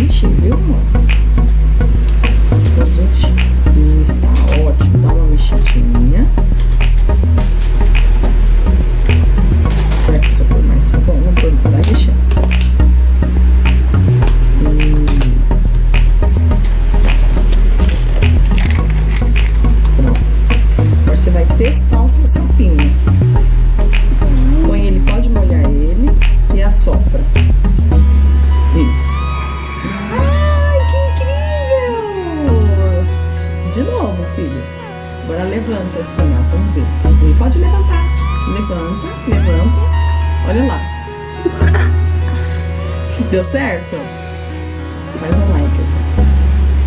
encher, viu, amor? Pode encher. Isso, tá ótimo. Dá uma mexidinha. Vai precisar pôr mais sabão, vamos pôr para mexer. Pronto. Agora você vai testar o seu sapinho. Põe ele, pode molhar ele e assopra. Isso. Ai, que incrível! De novo, filho. Agora levanta assim, ó, vamos ver. Ele pode levantar. Levanta, levanta. Olha lá. Deu certo? Faz um like assim.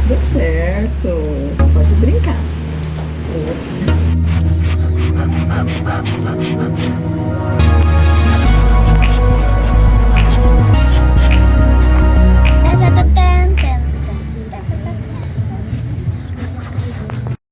Deu certo. Pode brincar.